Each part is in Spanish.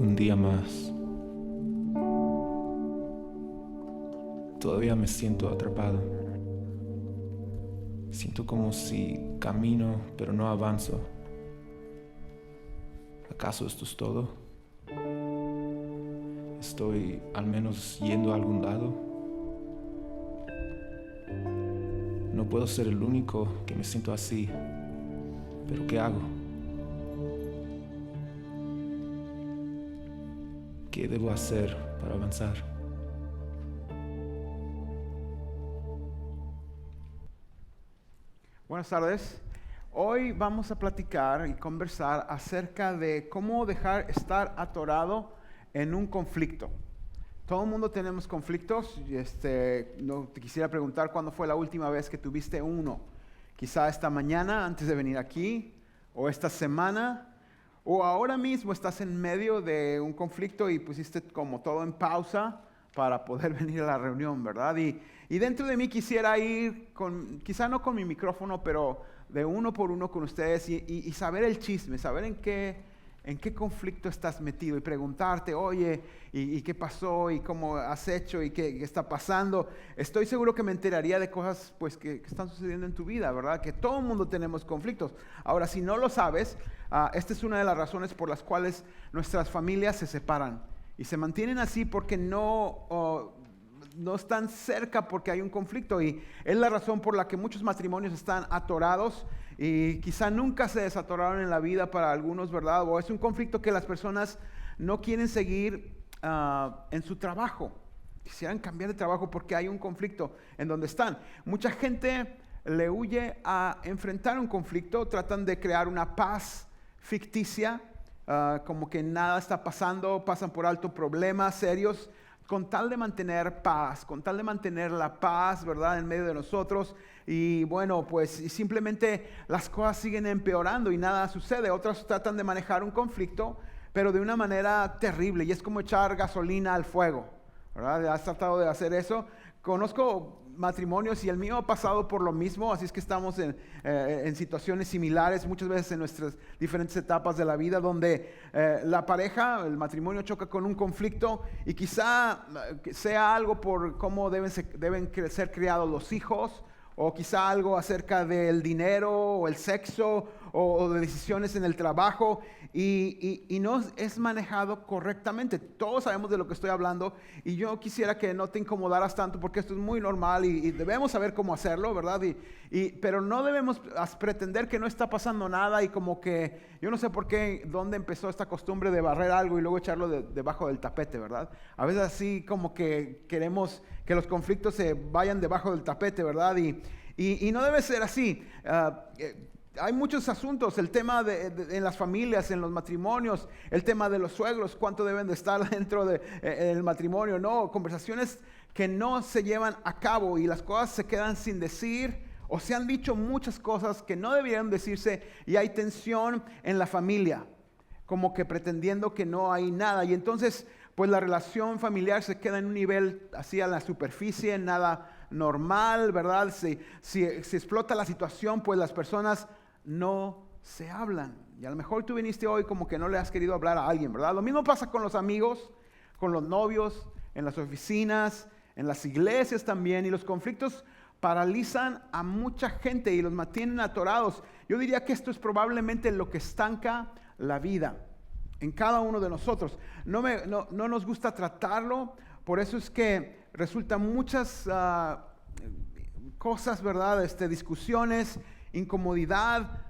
Un día más. Todavía me siento atrapado. Siento como si camino, pero no avanzo. ¿Acaso esto es todo? ¿Estoy al menos yendo a algún lado? No puedo ser el único que me siento así. ¿Pero qué hago? ¿Qué debo hacer para avanzar? Buenas tardes. Hoy vamos a platicar y conversar acerca de cómo dejar estar atorado en un conflicto. Todo el mundo tenemos conflictos. No te quisiera preguntar cuándo fue la última vez que tuviste uno. Quizá esta mañana antes de venir aquí, o esta semana, o ahora mismo estás en medio de un conflicto y pusiste como todo en pausa para poder venir a la reunión, ¿verdad? Y dentro de mí quisiera ir, quizá no con mi micrófono, pero de uno por uno con ustedes y saber el chisme, saber en qué conflicto estás metido y preguntarte, oye, ¿y qué pasó? ¿Y cómo has hecho? ¿Y qué está pasando? Estoy seguro que me enteraría de cosas pues, que están sucediendo en tu vida, ¿verdad? Que todo el mundo tenemos conflictos. Ahora, si no lo sabes, esta es una de las razones por las cuales nuestras familias se separan. Y se mantienen así porque no están cerca porque hay un conflicto. Y es la razón por la que muchos matrimonios están atorados y quizá nunca se desatoraron en la vida para algunos, ¿verdad? O es un conflicto que las personas no quieren seguir en su trabajo. Quisieran cambiar de trabajo porque hay un conflicto en donde están. Mucha gente le huye a enfrentar un conflicto, tratan de crear una paz ficticia, como que nada está pasando, pasan por alto problemas serios, con tal de mantener paz, con tal de mantener la paz, ¿verdad?, en medio de nosotros. Y bueno, pues simplemente las cosas siguen empeorando y nada sucede. Otras tratan de manejar un conflicto, pero de una manera terrible. Y es como echar gasolina al fuego, ¿verdad? ¿Has tratado de hacer eso? Conozco matrimonios y el mío ha pasado por lo mismo, así es que estamos en situaciones similares muchas veces en nuestras diferentes etapas de la vida donde la pareja, el matrimonio choca con un conflicto y quizá sea algo por cómo deben ser criados los hijos, o quizá algo acerca del dinero o el sexo o de decisiones en el trabajo y no es manejado correctamente. Todos sabemos de lo que estoy hablando y yo quisiera que no te incomodaras tanto porque esto es muy normal y debemos saber cómo hacerlo, ¿verdad? Pero no debemos pretender que no está pasando nada y como que yo no sé por qué, dónde empezó esta costumbre de barrer algo y luego echarlo debajo del tapete, ¿verdad? A veces así como que queremos que los conflictos se vayan debajo del tapete, ¿verdad? Y no debe ser así. Hay muchos asuntos, el tema en las familias, en los matrimonios, el tema de los suegros, cuánto deben de estar dentro del matrimonio, no, conversaciones que no se llevan a cabo y las cosas se quedan sin decir o se han dicho muchas cosas que no debieran decirse y hay tensión en la familia, como que pretendiendo que no hay nada y entonces pues la relación familiar se queda en un nivel así a la superficie, nada normal, ¿verdad? Si explota la situación, pues las personas no se hablan. Y a lo mejor tú viniste hoy como que no le has querido hablar a alguien, ¿verdad? Lo mismo pasa con los amigos, con los novios, en las oficinas, en las iglesias también. Y los conflictos paralizan a mucha gente y los mantienen atorados. Yo diría que esto es probablemente lo que estanca la vida en cada uno de nosotros. No nos gusta tratarlo, por eso es que resultan muchas cosas, ¿verdad? Discusiones, incomodidad,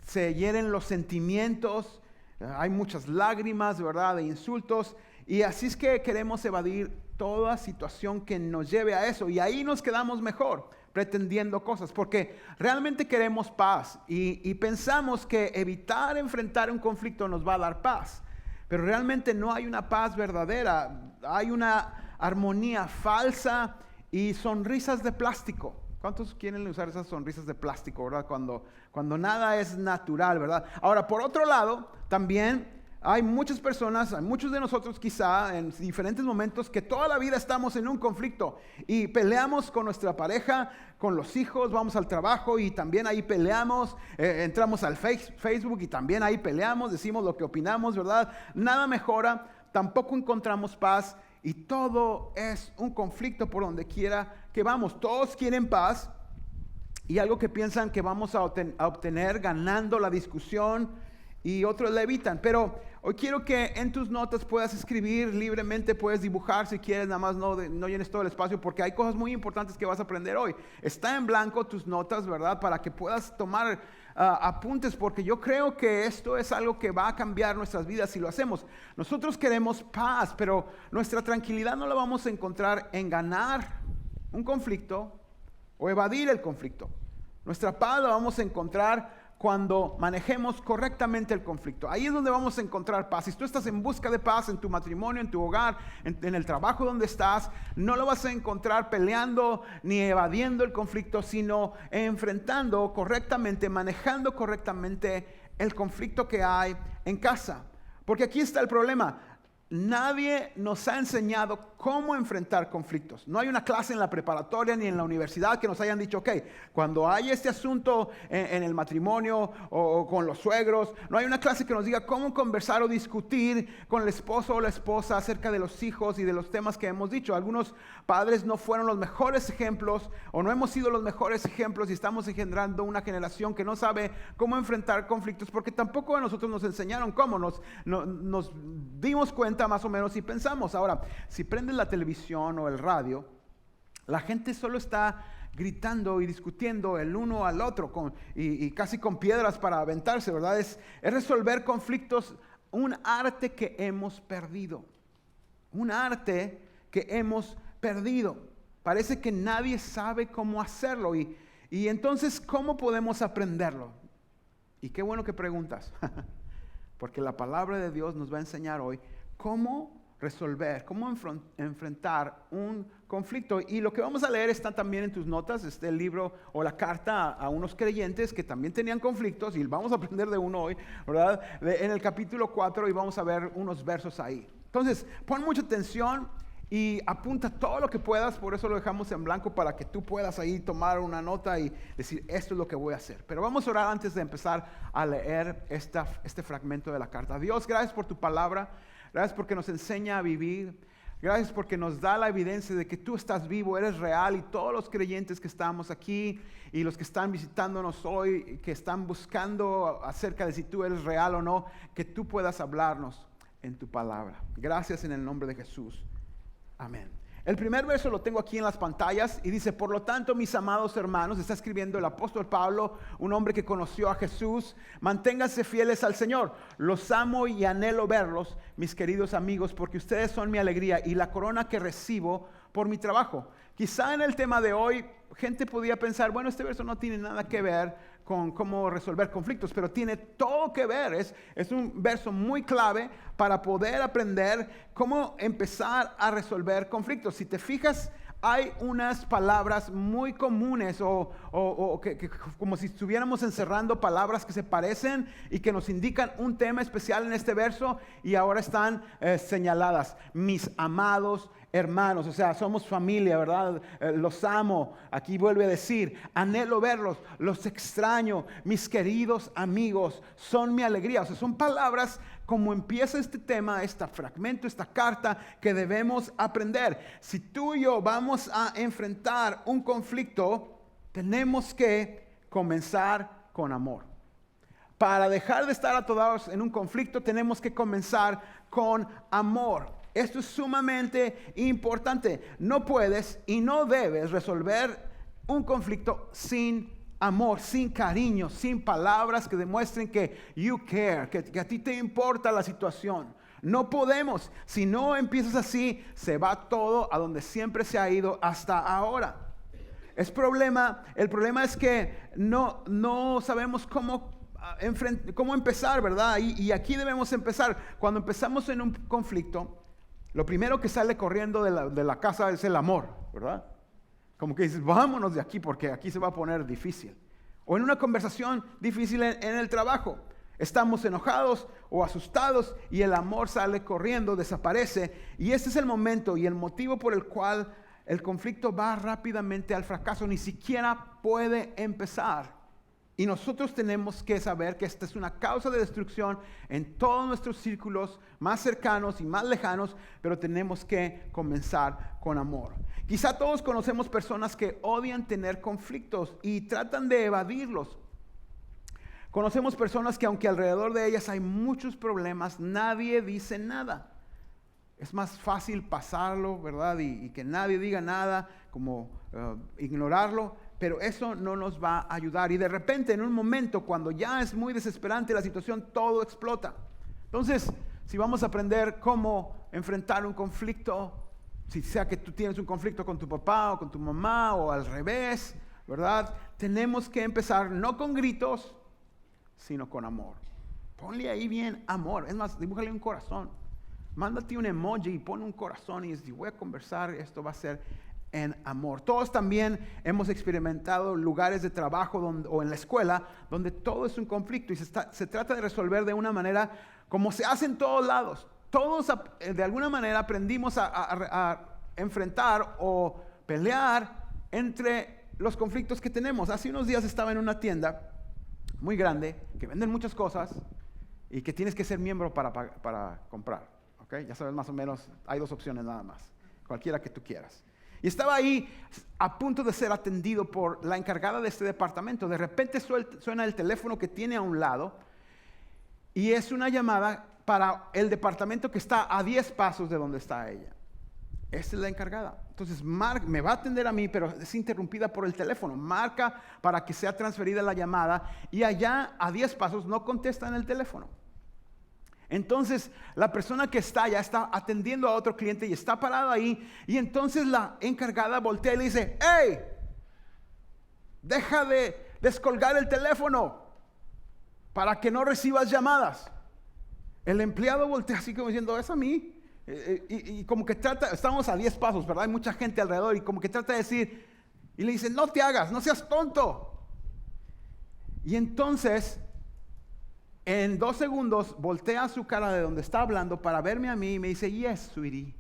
se hieren los sentimientos, hay muchas lágrimas, ¿verdad? De insultos, y así es que queremos evadir toda situación que nos lleve a eso, y ahí nos quedamos mejor, pretendiendo cosas, porque realmente queremos paz, y pensamos que evitar enfrentar un conflicto nos va a dar paz, pero realmente no hay una paz verdadera, hay una armonía falsa y sonrisas de plástico. ¿Cuántos quieren usar esas sonrisas de plástico, verdad? Cuando nada es natural, ¿verdad? Ahora, por otro lado, también hay muchas personas, hay muchos de nosotros quizá en diferentes momentos que toda la vida estamos en un conflicto y peleamos con nuestra pareja, con los hijos, vamos al trabajo y también ahí peleamos, entramos al Facebook y también ahí peleamos, decimos lo que opinamos, ¿verdad? Nada mejora, tampoco encontramos paz y todo es un conflicto por donde quiera que vamos. Todos quieren paz y algo que piensan que vamos a obtener ganando la discusión y otros la evitan. Pero hoy quiero que en tus notas puedas escribir libremente, puedes dibujar si quieres, nada más no llenes todo el espacio porque hay cosas muy importantes que vas a aprender hoy. Está en blanco tus notas, ¿verdad? Para que puedas tomar apuntes, porque yo creo que esto es algo que va a cambiar nuestras vidas si lo hacemos. Nosotros queremos paz, pero nuestra tranquilidad no la vamos a encontrar en ganar un conflicto o evadir el conflicto. Nuestra paz la vamos a encontrar cuando manejemos correctamente el conflicto. Ahí es donde vamos a encontrar paz. Si tú estás en busca de paz en tu matrimonio, en tu hogar, en el trabajo donde estás, no lo vas a encontrar peleando ni evadiendo el conflicto, sino enfrentando correctamente, manejando correctamente el conflicto que hay en casa. Porque aquí está el problema. Nadie nos ha enseñado cómo enfrentar conflictos. No hay una clase en la preparatoria ni en la universidad que nos hayan dicho, ok, cuando hay este asunto en el matrimonio o con los suegros, no hay una clase que nos diga cómo conversar o discutir con el esposo o la esposa acerca de los hijos y de los temas que hemos dicho. Algunos padres no fueron los mejores ejemplos o no hemos sido los mejores ejemplos y estamos engendrando una generación que no sabe cómo enfrentar conflictos porque tampoco a nosotros nos enseñaron cómo. Nos dimos cuenta más o menos y pensamos. Ahora, si prendes la televisión o el radio, la gente solo está gritando y discutiendo el uno al otro y casi con piedras para aventarse, ¿verdad? Es resolver conflictos, un arte que hemos perdido. Un arte que hemos perdido. Parece que nadie sabe cómo hacerlo y entonces, ¿cómo podemos aprenderlo? Y qué bueno que preguntas, porque la palabra de Dios nos va a enseñar hoy cómo resolver, cómo enfrentar un conflicto. Y lo que vamos a leer está también en tus notas, el libro o la carta a unos creyentes que también tenían conflictos y vamos a aprender de uno hoy, ¿verdad? En el capítulo 4 y vamos a ver unos versos ahí. Entonces, pon mucha atención y apunta todo lo que puedas, por eso lo dejamos en blanco para que tú puedas ahí tomar una nota y decir, esto es lo que voy a hacer. Pero vamos a orar antes de empezar a leer este fragmento de la carta. Dios, gracias por tu palabra. Gracias porque nos enseña a vivir. Gracias porque nos da la evidencia de que tú estás vivo, eres real y todos los creyentes que estamos aquí y los que están visitándonos hoy, que están buscando acerca de si tú eres real o no, que tú puedas hablarnos en tu palabra. Gracias en el nombre de Jesús. Amén. El primer verso lo tengo aquí en las pantallas y dice, por lo tanto, mis amados hermanos, está escribiendo el apóstol Pablo, un hombre que conoció a Jesús, manténganse fieles al Señor. Los amo y anhelo verlos, mis queridos amigos, porque ustedes son mi alegría y la corona que recibo por mi trabajo. Quizá en el tema de hoy, gente podría pensar, bueno, este verso no tiene nada que ver con cómo resolver conflictos, pero tiene todo que ver. Es un verso muy clave para poder aprender cómo empezar a resolver conflictos. Si te fijas, hay unas palabras muy comunes o que como si estuviéramos encerrando palabras que se parecen y que nos indican un tema especial en este verso y ahora están señaladas. Mis amados hermanos, o sea, somos familia, ¿verdad? Los amo. Aquí vuelve a decir, anhelo verlos, los extraño, mis queridos amigos, son mi alegría. O sea, son palabras como empieza este tema, este fragmento, esta carta que debemos aprender. Si tú y yo vamos a enfrentar un conflicto, tenemos que comenzar con amor. Para dejar de estar atorados en un conflicto, tenemos que comenzar con amor. Esto es sumamente importante. No puedes y no debes resolver un conflicto sin amor, sin cariño, sin palabras que demuestren que you care, que a ti te importa la situación. No podemos. Si no empiezas así, se va todo a donde siempre se ha ido hasta ahora. El problema es que no sabemos cómo empezar, ¿verdad? Y aquí debemos empezar. Cuando empezamos en un conflicto, lo primero que sale corriendo de la casa es el amor, ¿verdad? Como que dices, vámonos de aquí porque aquí se va a poner difícil. O en una conversación difícil en el trabajo. Estamos enojados o asustados y el amor sale corriendo, desaparece. Y este es el momento y el motivo por el cual el conflicto va rápidamente al fracaso. Ni siquiera puede empezar. Y nosotros tenemos que saber que esta es una causa de destrucción en todos nuestros círculos más cercanos y más lejanos, pero tenemos que comenzar con amor. Quizá todos conocemos personas que odian tener conflictos y tratan de evadirlos. Conocemos personas que aunque alrededor de ellas hay muchos problemas, nadie dice nada. Es más fácil pasarlo, ¿verdad? Y que nadie diga nada, como ignorarlo. Pero eso no nos va a ayudar. Y de repente, en un momento, cuando ya es muy desesperante la situación, todo explota. Entonces, si vamos a aprender cómo enfrentar un conflicto, si sea que tú tienes un conflicto con tu papá o con tu mamá o al revés, ¿verdad? Tenemos que empezar no con gritos, sino con amor. Ponle ahí bien amor. Es más, dibújale un corazón. Mándate un emoji y pon un corazón y dices, voy a conversar, esto va a ser en amor. Todos también hemos experimentado lugares de trabajo o en la escuela donde todo es un conflicto y se trata de resolver de una manera como se hace en todos lados. Todos de alguna manera aprendimos a enfrentar o pelear entre los conflictos que tenemos. Hace unos días estaba en una tienda muy grande que venden muchas cosas y que tienes que ser miembro para comprar. ¿Okay? Ya sabes más o menos, hay dos opciones nada más, cualquiera que tú quieras. Y estaba ahí a punto de ser atendido por la encargada de este departamento. De repente suena el teléfono que tiene a un lado y es una llamada para el departamento que está a 10 pasos de donde está ella. Esta es la encargada. Entonces me va a atender a mí, pero es interrumpida por el teléfono. Marca para que sea transferida la llamada y allá a 10 pasos no contesta en el teléfono. Entonces la persona que ya está atendiendo a otro cliente y está parada ahí, y entonces la encargada voltea y le dice, ¡hey! Deja de descolgar el teléfono para que no recibas llamadas. El empleado voltea así como diciendo, ¿es a mí? Y como que estamos a 10 pasos, ¿verdad? Hay mucha gente alrededor y como que trata de decir, y le dice, no te hagas, no seas tonto. Y entonces en 2 segundos voltea su cara de donde está hablando para verme a mí y me dice, yes, sweetie.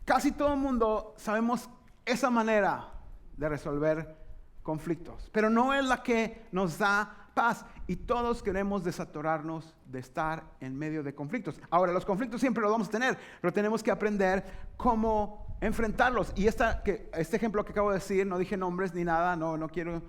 Casi todo el mundo sabemos esa manera de resolver conflictos, pero no es la que nos da paz y todos queremos desatorarnos de estar en medio de conflictos. Ahora, los conflictos siempre los vamos a tener, pero tenemos que aprender cómo enfrentarlos. Y este ejemplo que acabo de decir, no dije nombres ni nada, no quiero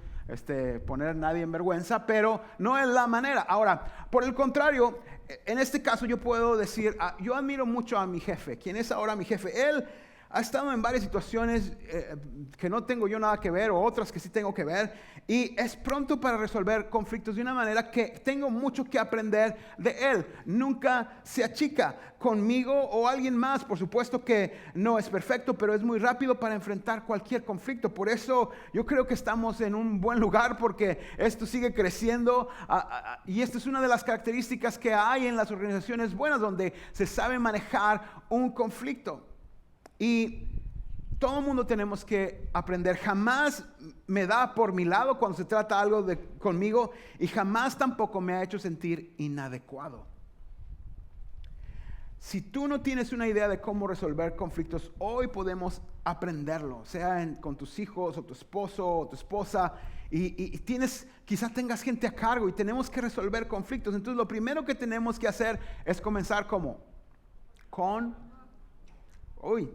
poner a nadie en vergüenza, pero no es la manera. Ahora, por el contrario, en este caso yo puedo decir, yo admiro mucho a mi jefe. ¿Quién es ahora mi jefe? Él ha estado en varias situaciones que no tengo yo nada que ver, o otras que sí tengo que ver, y es pronto para resolver conflictos de una manera que tengo mucho que aprender de él. Nunca se achica conmigo o alguien más. Por supuesto que no es perfecto, pero es muy rápido para enfrentar cualquier conflicto. Por eso yo creo que estamos en un buen lugar, porque esto sigue creciendo, y esta es una de las características que hay en las organizaciones buenas, donde se sabe manejar un conflicto. Y todo el mundo tenemos que aprender. Jamás me da por mi lado cuando se trata algo conmigo, y jamás tampoco me ha hecho sentir inadecuado. Si tú no tienes una idea de cómo resolver conflictos, hoy podemos aprenderlo, sea con tus hijos o tu esposo o tu esposa, y quizás tengas gente a cargo y tenemos que resolver conflictos. Entonces lo primero que tenemos que hacer es comenzar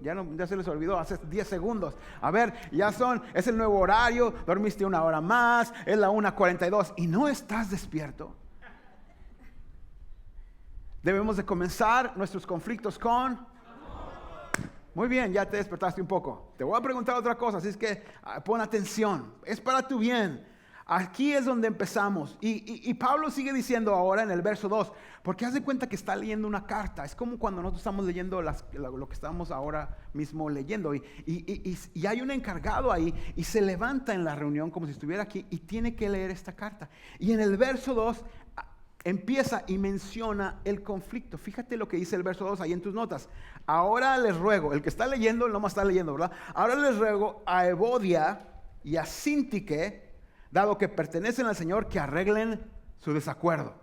ya se les olvidó hace 10 segundos. A ver, es el nuevo horario, dormiste 1 hora más, es la 1:42 y no estás despierto. Debemos de comenzar nuestros conflictos con amor. Muy bien, ya te despertaste un poco. Te voy a preguntar otra cosa, así es que pon atención, es para tu bien. Aquí es donde empezamos. Y Pablo sigue diciendo ahora en el verso 2, porque haz de cuenta que está leyendo una carta. Es como cuando nosotros estamos leyendo lo que estamos ahora mismo leyendo. Y hay un encargado ahí y se levanta en la reunión como si estuviera aquí y tiene que leer esta carta. Y en el verso 2 empieza y menciona el conflicto. Fíjate lo que dice el verso 2 ahí en tus notas. Ahora les ruego, el que está leyendo, no más está leyendo, ¿verdad? Ahora les ruego a Evodia y a Síntique, dado que pertenecen al Señor, que arreglen su desacuerdo,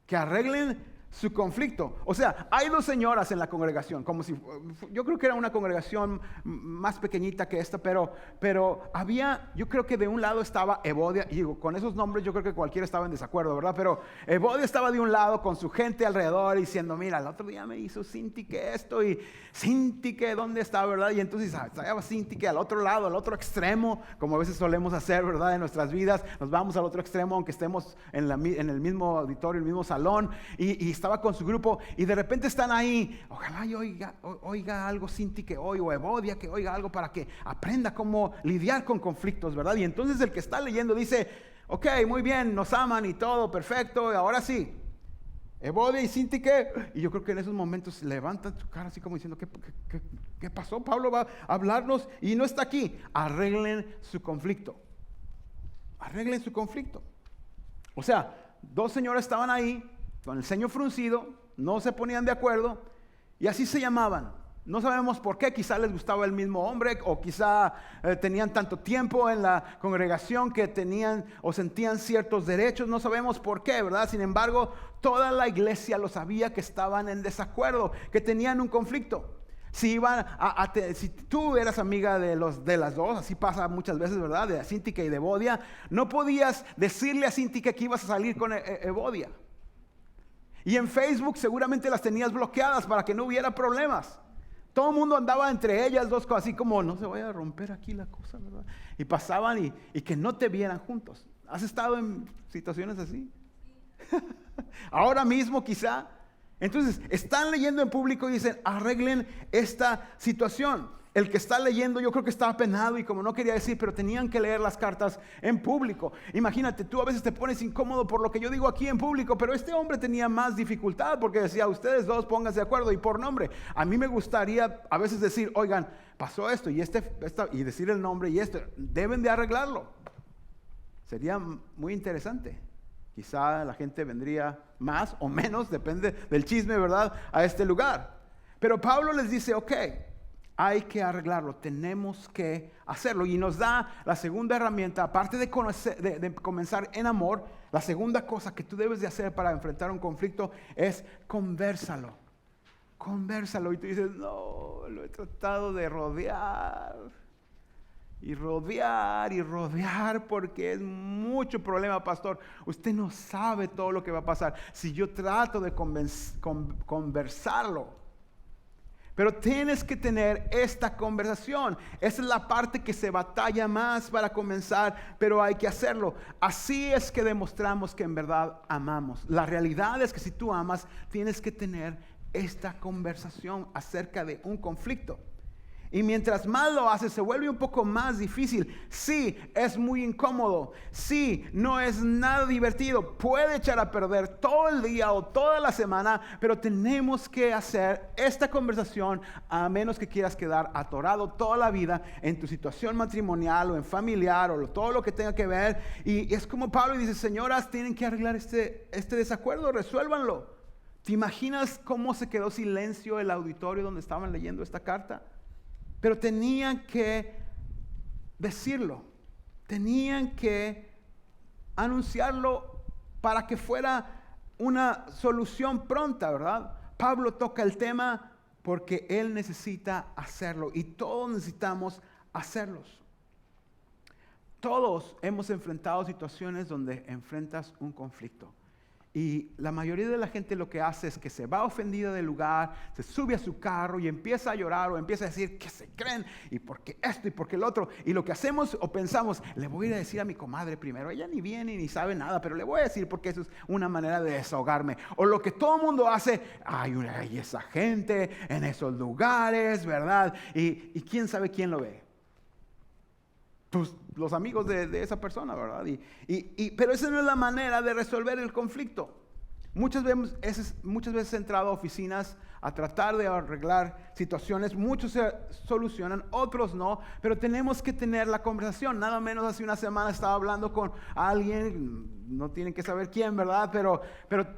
que arreglen su conflicto. O sea, hay dos señoras en la congregación, como si, yo creo que era una congregación más pequeñita que esta, pero había, yo creo que de un lado estaba Evodia, y digo, con esos nombres yo creo que cualquiera estaba en desacuerdo, ¿verdad? Pero Evodia estaba de un lado con su gente alrededor diciendo, mira, el otro día me hizo Cinti que esto, y Cinti que dónde está, ¿verdad? Y entonces estaba Cinti que al otro lado, al otro extremo, como a veces solemos hacer, ¿verdad? En nuestras vidas, nos vamos al otro extremo, aunque estemos en el mismo auditorio, el mismo salón, y estaba con su grupo, y de repente están ahí. Ojalá yo oiga algo Cinti que hoy, o Evodia que oiga algo, para que aprenda cómo lidiar con conflictos, ¿verdad? Y entonces el que está leyendo dice, ok, muy bien, nos aman y todo, perfecto, ahora sí, Evodia y Cinti que, y yo creo que en esos momentos levantan su cara así como diciendo, ¿qué pasó? Pablo va a hablarnos y no está aquí. Arreglen su conflicto. Arreglen su conflicto. O sea, dos señores estaban ahí con el ceño fruncido, no se ponían de acuerdo, y así se llamaban. No sabemos por qué, quizá les gustaba el mismo hombre, o quizá tenían tanto tiempo en la congregación que tenían o sentían ciertos derechos, no sabemos por qué, ¿verdad? Sin embargo, toda la iglesia lo sabía, que estaban en desacuerdo, que tenían un conflicto. Si tú eras amiga de las dos, así pasa muchas veces, ¿verdad? De Cintique y de Evodia, no podías decirle a Cintique que ibas a salir con Evodia. Y en Facebook seguramente las tenías bloqueadas para que no hubiera problemas. Todo el mundo andaba entre ellas dos, así como no se vaya a romper aquí la cosa, ¿verdad? Y pasaban y que no te vieran juntos. ¿Has estado en situaciones así? Ahora mismo quizá. Entonces, están leyendo en público y dicen, arreglen esta situación. El que está leyendo, yo creo que estaba apenado y como no quería decir, pero tenían que leer las cartas en público. Imagínate, tú a veces te pones incómodo por lo que yo digo aquí en público, pero este hombre tenía más dificultad porque decía, ustedes dos pónganse de acuerdo y por nombre. A mí me gustaría a veces decir, oigan, pasó esto y y decir el nombre y esto, deben de arreglarlo. Sería muy interesante. Quizá la gente vendría más o menos, depende del chisme, ¿verdad?, a este lugar. Pero Pablo les dice, ok, hay que arreglarlo, tenemos que hacerlo. Y nos da la segunda herramienta, aparte de comenzar en amor, la segunda cosa que tú debes de hacer para enfrentar un conflicto es convérsalo. Convérsalo. Y tú dices, no, lo he tratado de rodear. Y rodear porque es mucho problema, pastor. Usted no sabe todo lo que va a pasar si yo trato de conversarlo. Pero tienes que tener esta conversación. Esa es la parte que se batalla más para comenzar, pero hay que hacerlo. Así es que demostramos que en verdad amamos. La realidad es que si tú amas, tienes que tener esta conversación acerca de un conflicto. Y mientras más lo haces, se vuelve un poco más difícil. Sí, es muy incómodo. Sí, no es nada divertido. Puede echar a perder todo el día o toda la semana, pero tenemos que hacer esta conversación a menos que quieras quedar atorado toda la vida en tu situación matrimonial o en familiar o todo lo que tenga que ver. Y es como Pablo dice, señoras, tienen que arreglar este desacuerdo, resuélvanlo. ¿Te imaginas cómo se quedó silencio el auditorio donde estaban leyendo esta carta? Pero tenían que decirlo, tenían que anunciarlo para que fuera una solución pronta, ¿verdad? Pablo toca el tema porque él necesita hacerlo y todos necesitamos hacerlos. Todos hemos enfrentado situaciones donde enfrentas un conflicto. Y la mayoría de la gente lo que hace es que se va ofendida del lugar, se sube a su carro y empieza a llorar o empieza a decir que se creen y por qué esto y por qué el otro. Y lo que hacemos o pensamos, le voy a ir a decir a mi comadre primero, ella ni viene ni sabe nada, pero le voy a decir porque eso es una manera de desahogarme. O lo que todo el mundo hace, hay esa gente en esos lugares, ¿verdad? Y quién sabe quién lo ve. Pues los amigos de esa persona, ¿verdad? Pero esa no es la manera de resolver el conflicto. Muchas veces he entrado a oficinas a tratar de arreglar situaciones. Muchos se solucionan, otros no. Pero tenemos que tener la conversación. Nada menos hace una semana estaba hablando con alguien, no tienen que saber quién, ¿verdad? Pero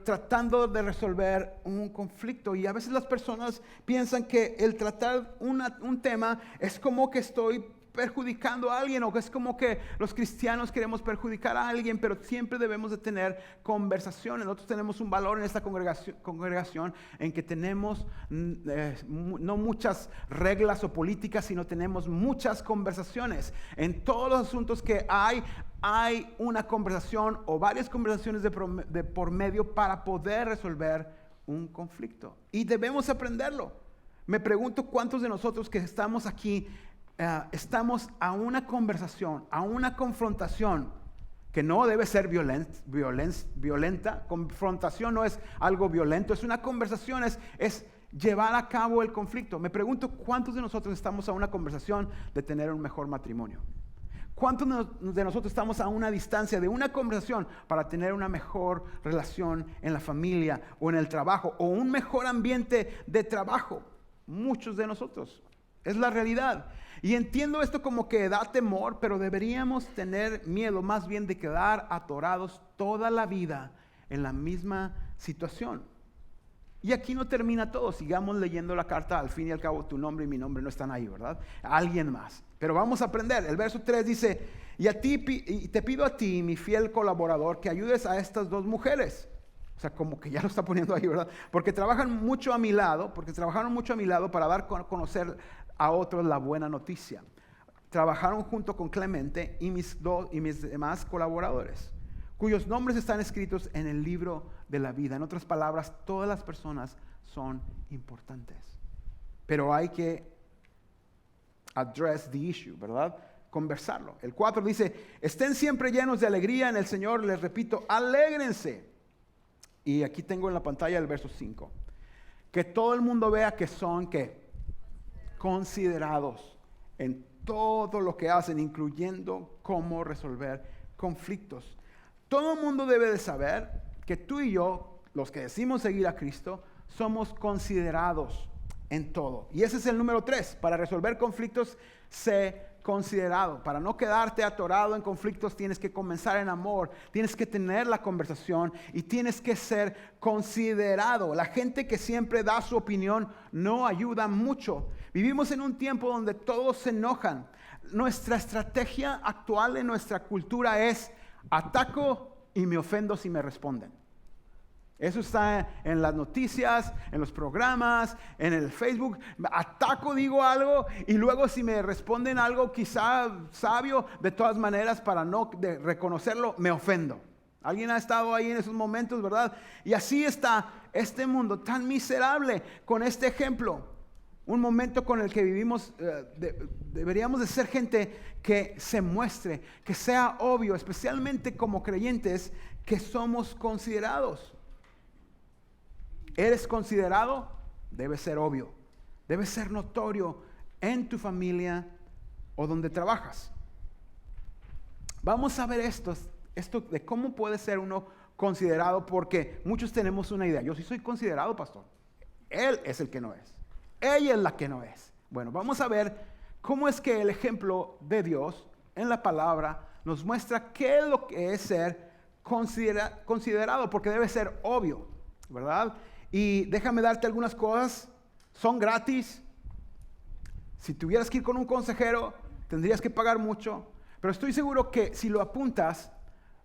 tratando de resolver un conflicto. Y a veces las personas piensan que el tratar un tema es como que estoy perjudicando a alguien, o es como que los cristianos queremos perjudicar a alguien, pero siempre debemos de tener conversaciones. Nosotros tenemos un valor en esta congregación en que tenemos no muchas reglas o políticas, sino tenemos muchas conversaciones. En todos los asuntos que hay una conversación o varias conversaciones de por medio para poder resolver un conflicto. Y debemos aprenderlo. Me pregunto cuántos de nosotros que estamos aquí estamos a una conversación, a una confrontación que no debe ser violenta. Confrontación no es algo violento, es una conversación, es llevar a cabo el conflicto. Me pregunto cuántos de nosotros estamos a una conversación de tener un mejor matrimonio. ¿Cuántos de nosotros estamos a una distancia de una conversación para tener una mejor relación en la familia o en el trabajo o un mejor ambiente de trabajo? Muchos de nosotros. Es la realidad. Y entiendo esto como que da temor, pero deberíamos tener miedo más bien de quedar atorados toda la vida en la misma situación. Y aquí no termina todo. Sigamos leyendo la carta. Al fin y al cabo, tu nombre y mi nombre no están ahí, ¿verdad? Alguien más. Pero vamos a aprender. El verso 3 dice, y te pido a ti, mi fiel colaborador, que ayudes a estas dos mujeres. O sea, como que ya lo está poniendo ahí, ¿verdad? Porque trabajaron mucho a mi lado para dar a conocer a otros la buena noticia. Trabajaron junto con Clemente y mis demás colaboradores, cuyos nombres están escritos en el libro de la vida. En otras palabras, todas las personas son importantes. Pero hay que address the issue, ¿verdad? Conversarlo. El 4 dice, estén siempre llenos de alegría en el Señor. Les repito, alégrense. Y aquí tengo en la pantalla el verso 5. Que todo el mundo vea que son, ¿qué? Considerados en todo lo que hacen, incluyendo cómo resolver conflictos. Todo el mundo debe de saber que tú y yo, los que decimos seguir a Cristo, somos considerados en todo. Y ese es el número 3. Para resolver conflictos, sé considerado. Para no quedarte atorado en conflictos, tienes que comenzar en amor, tienes que tener la conversación y tienes que ser considerado. La gente que siempre da su opinión no ayuda mucho. Vivimos en un tiempo donde todos se enojan. Nuestra estrategia actual en nuestra cultura es ataco y me ofendo si me responden. Eso está en las noticias, en los programas, en el Facebook. Ataco, digo algo y luego si me responden algo quizá sabio, de todas maneras para no reconocerlo, me ofendo. Alguien ha estado ahí en esos momentos, ¿verdad? Y así está este mundo tan miserable con este ejemplo. Un momento con el que vivimos, deberíamos de ser gente que se muestre, que sea obvio, especialmente como creyentes, que somos considerados. ¿Eres considerado? Debe ser obvio, debe ser notorio en tu familia o donde trabajas. Vamos a ver esto de cómo puede ser uno considerado, porque muchos tenemos una idea. Yo sí soy considerado, pastor. Él es el que no es. Ella es la que no es. Bueno, vamos a ver cómo es que el ejemplo de Dios en la palabra nos muestra qué es lo que es ser considerado, porque debe ser obvio, ¿verdad? Y déjame darte algunas cosas. Son gratis. Si tuvieras que ir con un consejero, tendrías que pagar mucho. Pero estoy seguro que si lo apuntas,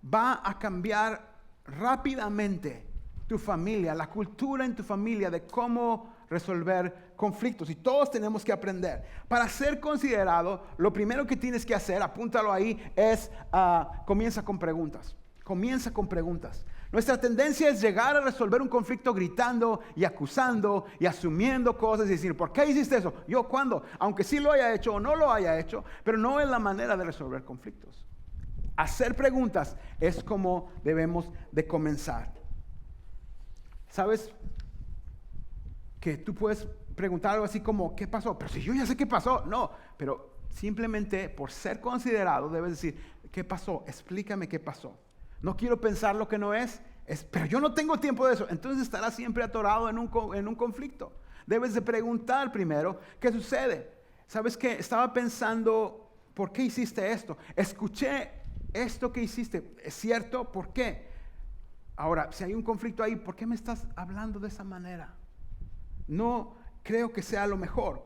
va a cambiar rápidamente tu familia, la cultura en tu familia de cómo resolver conflictos. Y todos tenemos que aprender. Para ser considerado, lo primero que tienes que hacer, apúntalo ahí, es comienza con preguntas. Comienza con preguntas. Nuestra tendencia es llegar a resolver un conflicto gritando y acusando y asumiendo cosas y decir, ¿por qué hiciste eso? ¿Yo cuándo? Aunque sí lo haya hecho o no lo haya hecho, pero no es la manera de resolver conflictos. Hacer preguntas es como debemos de comenzar. ¿Sabes? Que tú puedes preguntar algo así como, ¿qué pasó? Pero si yo ya sé qué pasó. No, pero simplemente por ser considerado debes decir, ¿qué pasó? Explícame qué pasó. No quiero pensar lo que no es, pero yo no tengo tiempo de eso. Entonces estarás siempre atorado en un conflicto. Debes de preguntar primero, ¿qué sucede? ¿Sabes qué? Estaba pensando, ¿por qué hiciste esto? Escuché esto que hiciste. ¿Es cierto? ¿Por qué? Ahora, si hay un conflicto ahí, ¿por qué me estás hablando de esa manera? No creo que sea lo mejor.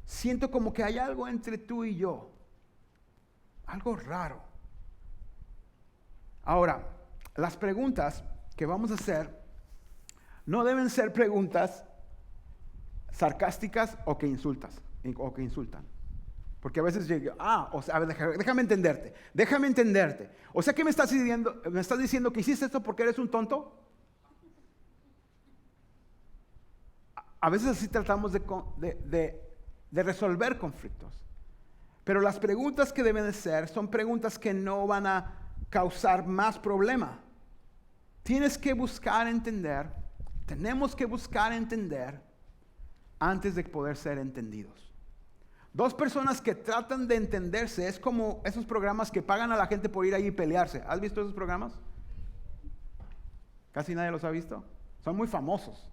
Siento como que hay algo entre tú y yo. Algo raro. Ahora, las preguntas que vamos a hacer no deben ser preguntas sarcásticas o que insultan. Porque a veces llego, o sea, a ver, déjame entenderte. O sea, ¿qué me estás diciendo? ¿Me estás diciendo que hiciste esto porque eres un tonto? A veces así tratamos de resolver conflictos. Pero las preguntas que deben de ser son preguntas que no van a causar más problema. Tenemos que buscar entender antes de poder ser entendidos. Dos personas que tratan de entenderse es como esos programas que pagan a la gente por ir ahí y pelearse. ¿Has visto esos programas? Casi nadie los ha visto. Son muy famosos.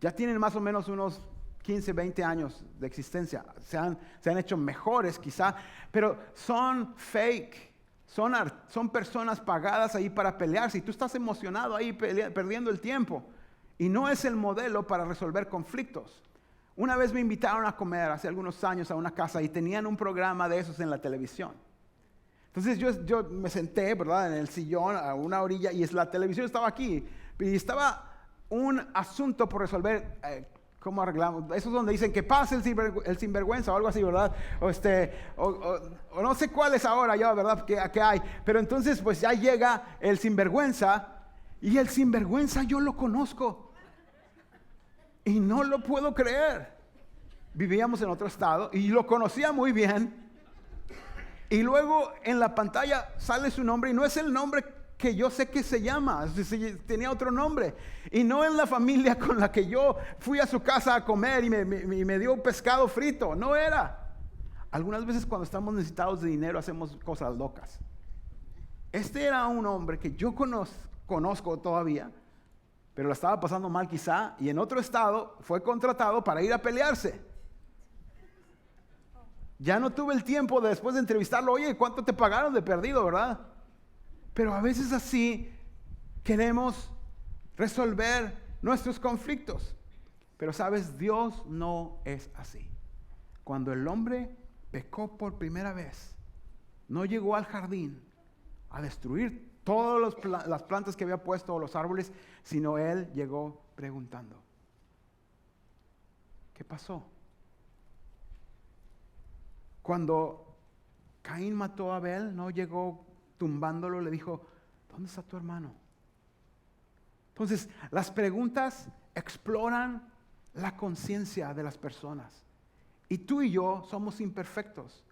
Ya tienen más o menos unos 15, 20 años de existencia. Se han hecho mejores quizá, pero son fake. Son personas pagadas ahí para pelearse y tú estás emocionado ahí perdiendo el tiempo. Y no es el modelo para resolver conflictos. Una vez me invitaron a comer hace algunos años a una casa y tenían un programa de esos en la televisión. Entonces yo me senté, ¿verdad?, en el sillón a una orilla y la televisión estaba aquí. Y estaba un asunto por resolver. ¿Cómo arreglamos? Eso es donde dicen que pase el sinvergüenza o algo así, ¿verdad? O no sé cuál es ahora ya, ¿verdad? Que hay. Pero entonces pues ya llega el sinvergüenza y el sinvergüenza yo lo conozco. Y no lo puedo creer. Vivíamos en otro estado y lo conocía muy bien. Y luego en la pantalla sale su nombre y no es el nombre que yo sé que se llama, tenía otro nombre. Y no en la familia con la que yo fui a su casa a comer y me dio pescado frito, no era. Algunas veces cuando estamos necesitados de dinero hacemos cosas locas. Este era un hombre que yo conozco todavía, pero la estaba pasando mal quizá, y en otro estado fue contratado para ir a pelearse. Ya no tuve el tiempo después de entrevistarlo, oye, ¿cuánto te pagaron de perdido, verdad? Pero a veces así queremos resolver nuestros conflictos. Pero sabes, Dios no es así. Cuando el hombre pecó por primera vez, no llegó al jardín a destruir todas las plantas que había puesto o los árboles, sino él llegó preguntando, ¿qué pasó? Cuando Caín mató a Abel, no llegó tumbándolo, le dijo, ¿dónde está tu hermano? Entonces, las preguntas exploran la conciencia de las personas. Y tú y yo somos imperfectos.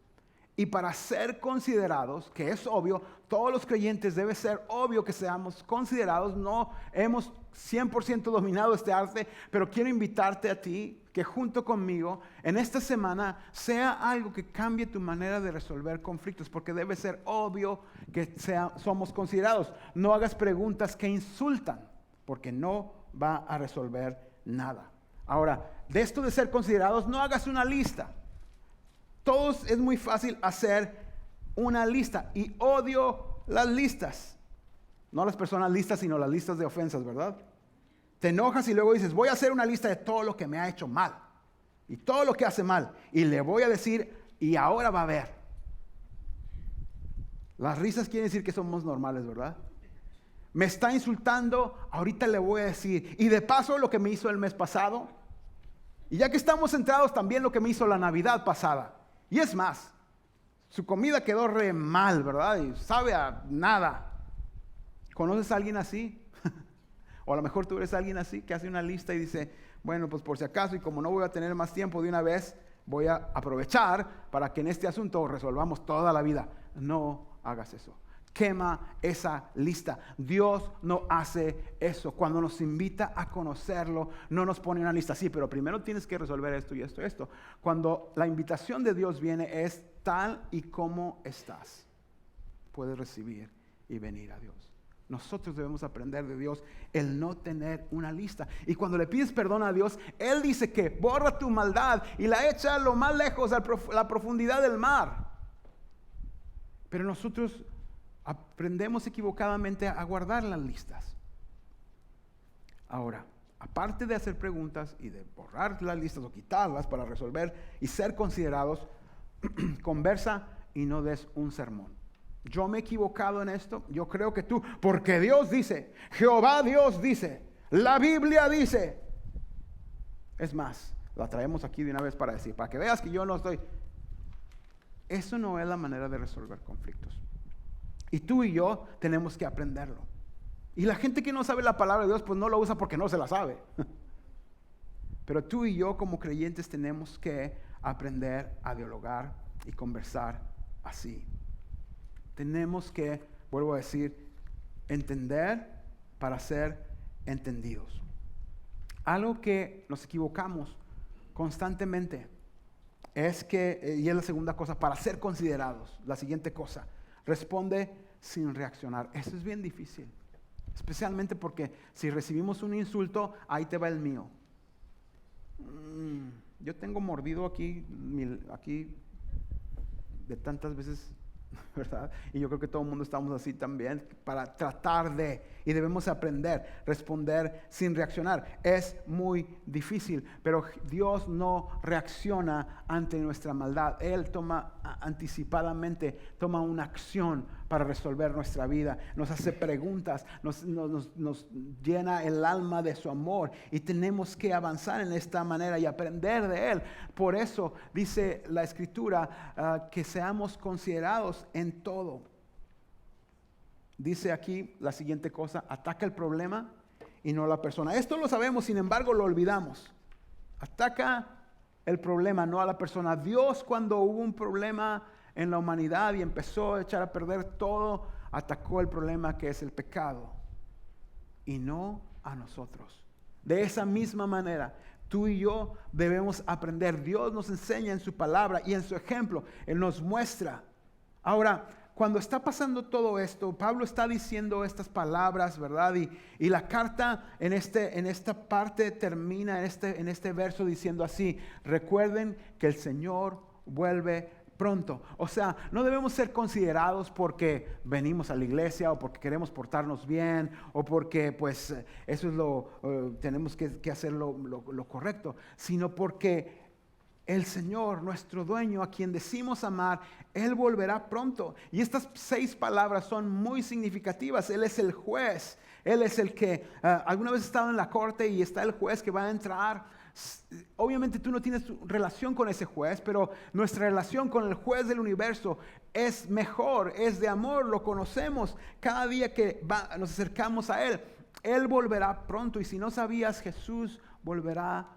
Y para ser considerados, que es obvio, todos los creyentes debe ser obvio que seamos considerados. No hemos 100% dominado este arte, pero quiero invitarte a ti que junto conmigo en esta semana sea algo que cambie tu manera de resolver conflictos, porque debe ser obvio que somos considerados. No hagas preguntas que insultan, porque no va a resolver nada. Ahora, de esto de ser considerados, no hagas una lista. Todos es muy fácil hacer una lista y odio las listas. No las personas listas, sino las listas de ofensas, ¿verdad? Te enojas y luego dices, voy a hacer una lista de todo lo que me ha hecho mal y todo lo que hace mal y le voy a decir y ahora va a ver. Las risas quieren decir que somos normales, ¿verdad? Me está insultando, ahorita le voy a decir. Y de paso lo que me hizo el mes pasado. Y ya que estamos centrados también lo que me hizo la Navidad pasada. Y es más, su comida quedó re mal, ¿verdad? Y sabe a nada. ¿Conoces a alguien así? O a lo mejor tú eres alguien así que hace una lista y dice, bueno, pues por si acaso y como no voy a tener más tiempo de una vez, voy a aprovechar para que en este asunto resolvamos toda la vida. No hagas eso. Quema esa lista. Dios no hace eso. Cuando nos invita a conocerlo, no nos pone una lista. Sí, pero primero tienes que resolver esto y esto y esto. Cuando la invitación de Dios viene es tal y como estás. Puedes recibir y venir a Dios. Nosotros debemos aprender de Dios el no tener una lista. Y cuando le pides perdón a Dios, Él dice que borra tu maldad y la echa lo más lejos a la profundidad del mar. Pero nosotros aprendemos equivocadamente a guardar las listas. Ahora, aparte de hacer preguntas y de borrar las listas o quitarlas para resolver y ser considerados, conversa y no des un sermón. Yo me he equivocado en esto, yo creo que tú, porque Dios dice, Jehová Dios dice, la Biblia dice. Es más, la traemos aquí de una vez para decir, para que veas que yo no estoy. Eso no es la manera de resolver conflictos. Y tú y yo tenemos que aprenderlo. Y la gente que no sabe la palabra de Dios, pues no lo usa porque no se la sabe. Pero tú y yo como creyentes tenemos que aprender a dialogar y conversar así. Tenemos que, vuelvo a decir, entender para ser entendidos. Algo que nos equivocamos constantemente es que, y es la segunda cosa, para ser considerados. La siguiente cosa, responde sin reaccionar. Eso es bien difícil, especialmente porque si recibimos un insulto, ahí te va el mío. Yo tengo mordido aquí de tantas veces, ¿verdad? Y yo creo que todo el mundo estamos así también, para tratar de, y debemos aprender, responder sin reaccionar. Es muy difícil, pero Dios no reacciona ante nuestra maldad. Él toma anticipadamente, toma una acción para resolver nuestra vida. Nos hace preguntas, nos llena el alma de su amor, y tenemos que avanzar en esta manera y aprender de Él. Por eso dice la Escritura que seamos considerados en todo. Dice aquí la siguiente cosa: ataca el problema y no la persona. Esto lo sabemos, sin embargo lo olvidamos. Ataca el problema, no a la persona. Dios, cuando hubo un problema en la humanidad y empezó a echar a perder todo, atacó el problema que es el pecado, y no a nosotros. De esa misma manera, tú y yo debemos aprender. Dios nos enseña en su palabra y en su ejemplo. Él nos muestra. Ahora, cuando está pasando todo esto, Pablo está diciendo estas palabras, ¿verdad? Y la carta en esta parte termina en este verso diciendo así: recuerden que el Señor vuelve pronto. O sea, no debemos ser considerados porque venimos a la iglesia, o porque queremos portarnos bien, o porque pues eso es tenemos que hacer lo correcto, sino porque el Señor, nuestro dueño, a quien decimos amar, Él volverá pronto. Y estas 6 palabras son muy significativas. Él es el juez. Él es el que, alguna vez he estado en la corte y está el juez que va a entrar. Obviamente tú no tienes relación con ese juez, pero nuestra relación con el juez del universo es mejor, es de amor, lo conocemos. Cada día que nos acercamos a Él, Él volverá pronto. Y si no sabías, Jesús volverá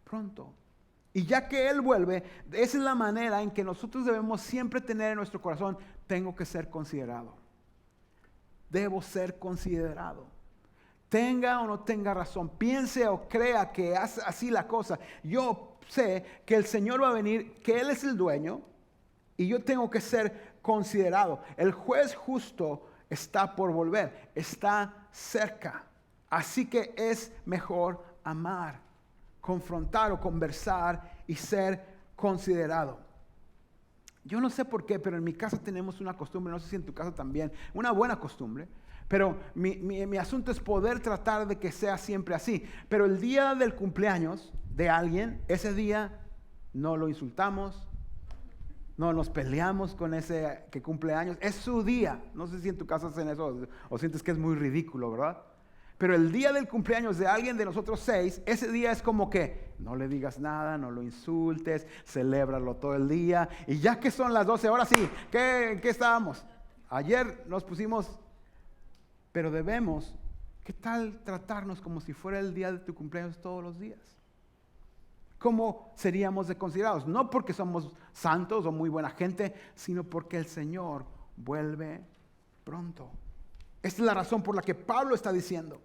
pronto. Y ya que Él vuelve, esa es la manera en que nosotros debemos siempre tener en nuestro corazón: tengo que ser considerado. Debo ser considerado. Tenga o no tenga razón, piense o crea que es así la cosa, yo sé que el Señor va a venir, que Él es el dueño, y yo tengo que ser considerado. El juez justo está por volver, está cerca. Así que es mejor amar, confrontar o conversar y ser considerado. Yo no sé por qué, pero en mi casa tenemos una costumbre, no sé si en tu casa también, una buena costumbre, pero mi asunto es poder tratar de que sea siempre así. Pero el día del cumpleaños de alguien, ese día no lo insultamos, no nos peleamos con ese que cumple años, es su día. No sé si en tu casa hacen eso o sientes que es muy ridículo, ¿verdad? Pero el día del cumpleaños de alguien de nosotros 6, ese día es como que no le digas nada, no lo insultes, celébralo todo el día. Y ya que son las 12, ahora sí, ¿qué estábamos? Ayer nos pusimos, pero debemos, ¿qué tal tratarnos como si fuera el día de tu cumpleaños todos los días? ¿Cómo seríamos de considerados? No porque somos santos o muy buena gente, sino porque el Señor vuelve pronto. Esta es la razón por la que Pablo está diciendo.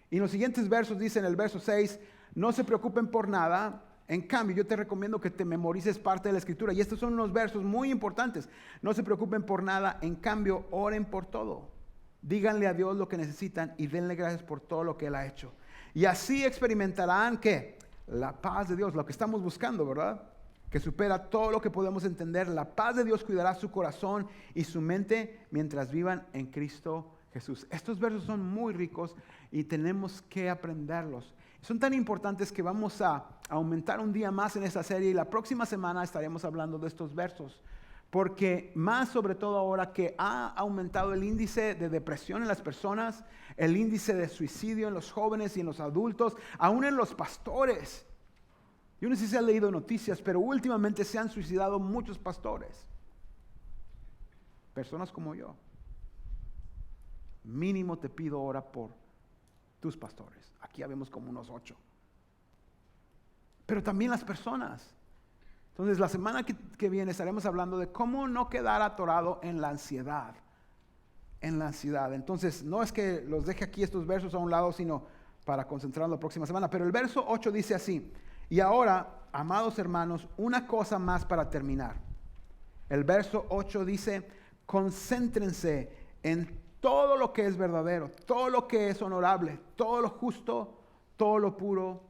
Y en los siguientes versos dice, en el verso 6, no se preocupen por nada. En cambio, yo te recomiendo que te memorices parte de la Escritura. Y estos son unos versos muy importantes. No se preocupen por nada. En cambio, oren por todo. Díganle a Dios lo que necesitan y denle gracias por todo lo que Él ha hecho. Y así experimentarán que la paz de Dios, lo que estamos buscando, ¿verdad? Que supera todo lo que podemos entender. La paz de Dios cuidará su corazón y su mente mientras vivan en Cristo Jesús. Estos versos son muy ricos y tenemos que aprenderlos. Son tan importantes que vamos a aumentar un día más en esta serie, y la próxima semana estaremos hablando de estos versos, Porque más sobre todo ahora que ha aumentado el índice de depresión en las personas, el índice de suicidio en los jóvenes y en los adultos, aún en los pastores. Yo no sé si se han leído noticias, pero últimamente se han suicidado muchos pastores. Personas como yo. Mínimo te pido ora por tus pastores. Aquí habemos como unos 8. Pero también las personas. Entonces, la semana que viene estaremos hablando de cómo no quedar atorado en la ansiedad. En la ansiedad. Entonces, no es que los deje aquí estos versos a un lado, sino para concentrarnos la próxima semana. Pero el verso 8 dice así: y ahora, amados hermanos, una cosa más para terminar. El verso 8 dice: concéntrense en todo lo que es verdadero, todo lo que es honorable, todo lo justo, todo lo puro,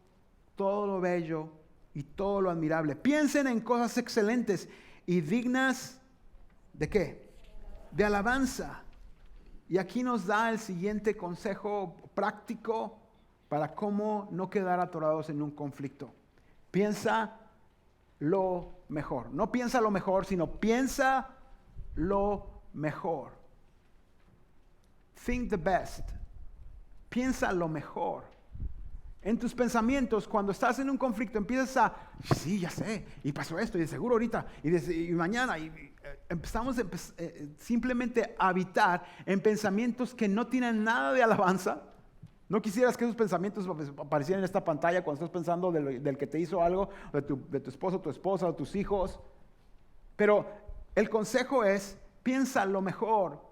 todo lo bello y todo lo admirable. Piensen en cosas excelentes y dignas ¿de qué? De alabanza. Y aquí nos da el siguiente consejo práctico para cómo no quedar atorados en un conflicto. Piensa lo mejor. No piensa lo mejor, sino piensa lo mejor. Think the best. Piensa lo mejor. En tus pensamientos, cuando estás en un conflicto, empiezas a, sí, ya sé, y pasó esto, y de seguro ahorita, y mañana, empezamos simplemente a habitar en pensamientos que no tienen nada de alabanza. No quisieras que esos pensamientos aparecieran en esta pantalla cuando estás pensando del que te hizo algo, de tu esposo, tu esposa, o tus hijos. Pero el consejo es, piensa lo mejor.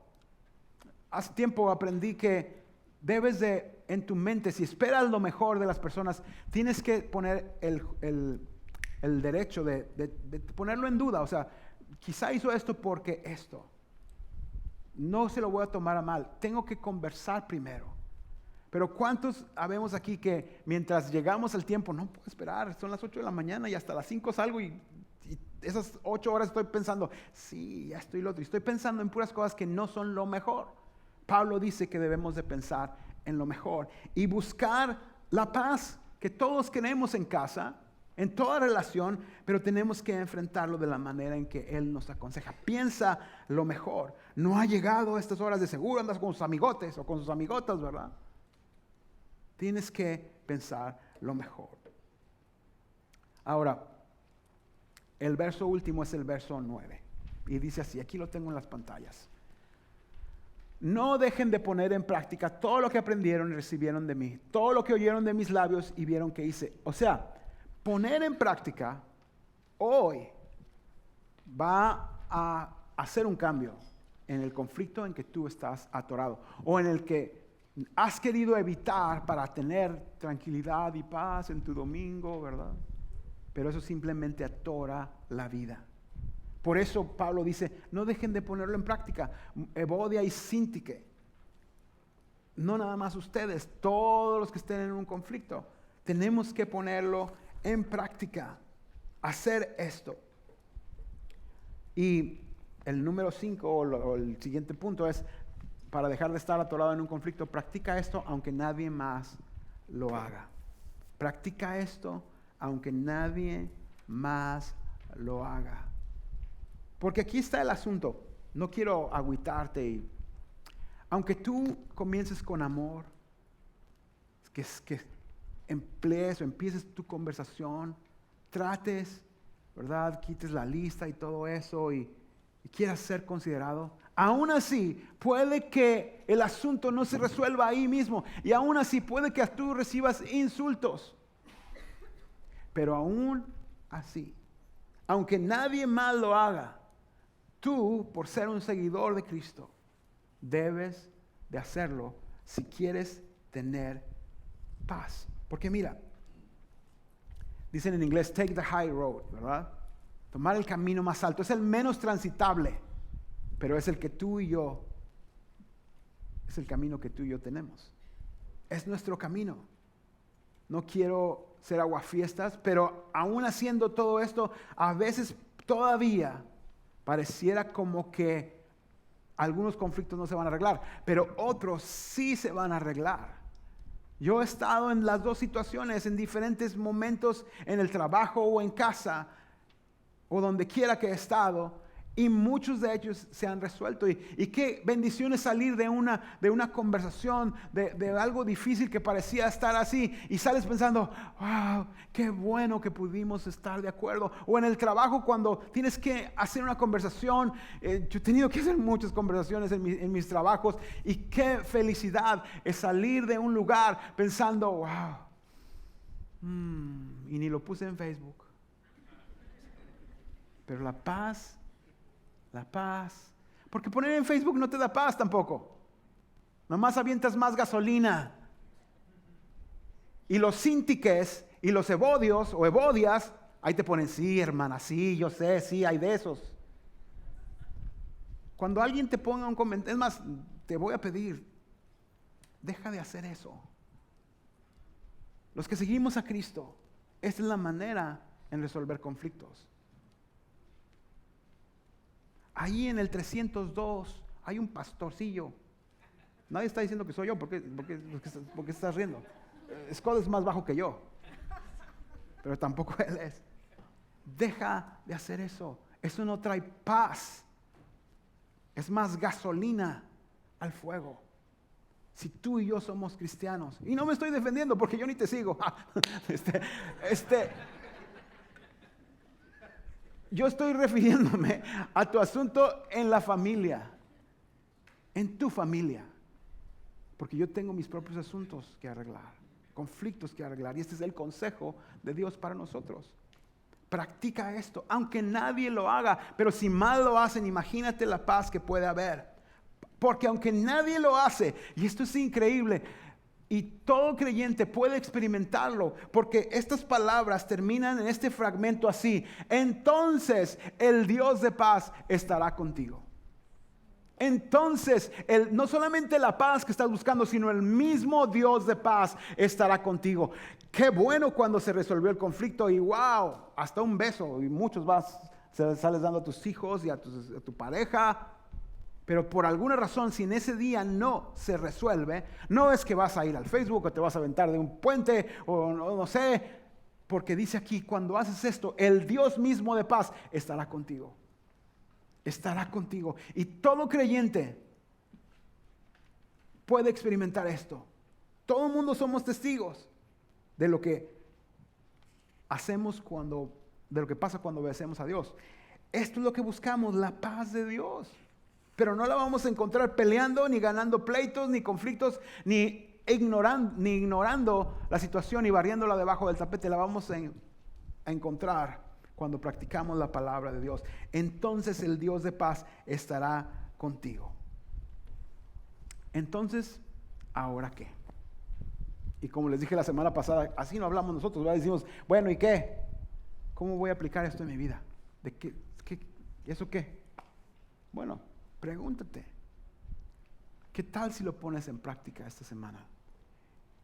Hace tiempo aprendí que debes de, en tu mente, si esperas lo mejor de las personas, tienes que poner el derecho de ponerlo en duda. O sea, quizá hizo esto porque esto. No se lo voy a tomar a mal. Tengo que conversar primero. Pero ¿cuántos habemos aquí que mientras llegamos al tiempo, no puedo esperar, son las 8 de la mañana y hasta las 5 salgo y esas 8 horas estoy pensando, sí, ya estoy lo otro. Y estoy pensando en puras cosas que no son lo mejor. Pablo dice que debemos de pensar en lo mejor y buscar la paz que todos queremos en casa, en toda relación, pero tenemos que enfrentarlo de la manera en que Él nos aconseja. Piensa lo mejor. No ha llegado a estas horas, de seguro andas con sus amigotes o con sus amigotas, ¿verdad? Tienes que pensar lo mejor. Ahora, el verso último es el verso 9 y dice así, aquí lo tengo en las pantallas. No dejen de poner en práctica todo lo que aprendieron y recibieron de mí, todo lo que oyeron de mis labios y vieron que hice. O sea, poner en práctica hoy va a hacer un cambio en el conflicto en que tú estás atorado o en el que has querido evitar para tener tranquilidad y paz en tu domingo, ¿verdad? Pero eso simplemente atora la vida. Por eso Pablo dice, no dejen de ponerlo en práctica. Evodia y Síntique. No nada más ustedes, todos los que estén en un conflicto. Tenemos que ponerlo en práctica. Hacer esto. Y el número 5 o el siguiente punto es, para dejar de estar atorado en un conflicto, practica esto aunque nadie más lo haga. Practica esto aunque nadie más lo haga. Porque aquí está el asunto. No quiero agüitarte. Aunque tú comiences con amor, que emplees o empieces tu conversación, trates, ¿verdad? Quites la lista y todo eso y quieras ser considerado. Aún así, puede que el asunto no se resuelva ahí mismo. Y aún así, puede que tú recibas insultos. Pero aún así, aunque nadie más lo haga, tú, por ser un seguidor de Cristo, debes de hacerlo si quieres tener paz. Porque mira, dicen en inglés, take the high road, ¿verdad? Tomar el camino más alto. Es el menos transitable, pero es el que tú y yo, es el camino que tú y yo tenemos. Es nuestro camino. No quiero ser aguafiestas, pero aún haciendo todo esto, a veces todavía pareciera como que algunos conflictos no se van a arreglar, pero otros sí se van a arreglar. Yo he estado en las dos situaciones, en diferentes momentos, en el trabajo o en casa, o donde quiera que he estado, Y muchos de ellos se han resuelto. Y qué bendición es salir de una conversación, de algo difícil que parecía estar así. Y sales pensando, wow, qué bueno que pudimos estar de acuerdo. O en el trabajo cuando tienes que hacer una conversación. Yo he tenido que hacer muchas conversaciones en mis trabajos. Y qué felicidad es salir de un lugar pensando, wow. Y ni lo puse en Facebook. Pero la paz, porque poner en Facebook no te da paz tampoco. Nomás avientas más gasolina. Y los síntiques y los ebodios o ebodias, ahí te ponen, sí, hermana, sí, yo sé, sí, hay de esos. Cuando alguien te ponga un comentario, es más, te voy a pedir, deja de hacer eso. Los que seguimos a Cristo, esta es la manera en resolver conflictos. Ahí en el 302 hay un pastorcillo. Nadie está diciendo que soy yo, porque estás riendo. Scott es más bajo que yo, pero tampoco él es. Deja de hacer eso. Eso no trae paz. Es más gasolina al fuego. Si tú y yo somos cristianos, y no me estoy defendiendo porque yo ni te sigo. Yo estoy refiriéndome a tu asunto en la familia, en tu familia, porque yo tengo mis propios asuntos que arreglar, conflictos que arreglar, y este es el consejo de Dios para nosotros. Practica esto, aunque nadie lo haga, pero si mal lo hacen, imagínate la paz que puede haber, porque aunque nadie lo hace, y esto es increíble, y todo creyente puede experimentarlo, porque estas palabras terminan en este fragmento así: entonces el Dios de paz estará contigo. Entonces, no solamente la paz que estás buscando, sino el mismo Dios de paz estará contigo. Qué bueno cuando se resolvió el conflicto y wow, hasta un beso, y muchos sales dando a tus hijos y a tu pareja. Pero por alguna razón, si en ese día no se resuelve, no es que vas a ir al Facebook o te vas a aventar de un puente o no sé, porque dice aquí, cuando haces esto, el Dios mismo de paz estará contigo. Estará contigo. Y todo creyente puede experimentar esto. Todo el mundo somos testigos de lo que hacemos de lo que pasa cuando obedecemos a Dios. Esto es lo que buscamos, la paz de Dios. Pero no la vamos a encontrar peleando, ni ganando pleitos, ni conflictos, ni ignorando la situación y barriéndola debajo del tapete. La vamos a encontrar cuando practicamos la palabra de Dios. Entonces el Dios de paz estará contigo. Entonces, ¿ahora qué? Y como les dije la semana pasada, así no hablamos nosotros, ¿verdad? Decimos, bueno, ¿y qué? ¿Cómo voy a aplicar esto en mi vida? ¿De qué? ¿Eso qué? Bueno, pregúntate, ¿qué tal si lo pones en práctica esta semana?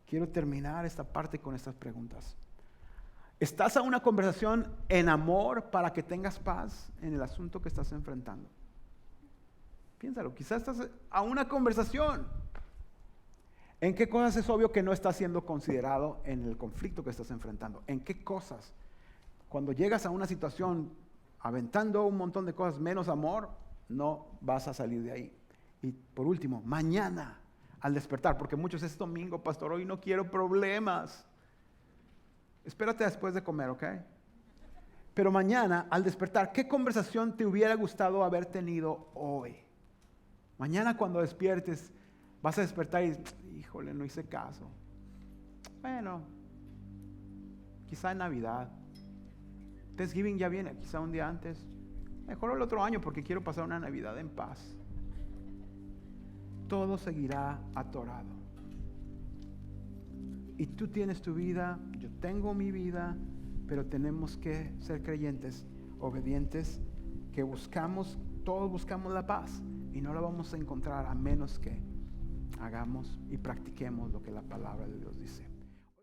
Quiero terminar esta parte con estas preguntas. ¿Estás a una conversación en amor para que tengas paz en el asunto que estás enfrentando? Piénsalo, quizás estás a una conversación. ¿En qué cosas es obvio que no está siendo considerado en el conflicto que estás enfrentando? ¿En qué cosas? Cuando llegas a una situación aventando un montón de cosas menos amor, no vas a salir de ahí. Y por último, mañana al despertar, porque muchos es domingo, pastor, hoy no quiero problemas. Espérate después de comer, ¿ok? Pero mañana al despertar, ¿qué conversación te hubiera gustado haber tenido hoy? Mañana cuando despiertes, vas a despertar y, híjole, no hice caso. Bueno, quizá en Navidad. Thanksgiving ya viene, quizá un día antes. Mejor el otro año porque quiero pasar una Navidad en paz. Todo seguirá atorado. Y tú tienes tu vida, yo tengo mi vida, pero tenemos que ser creyentes, obedientes, que todos buscamos la paz y no la vamos a encontrar a menos que hagamos y practiquemos lo que la palabra de Dios dice.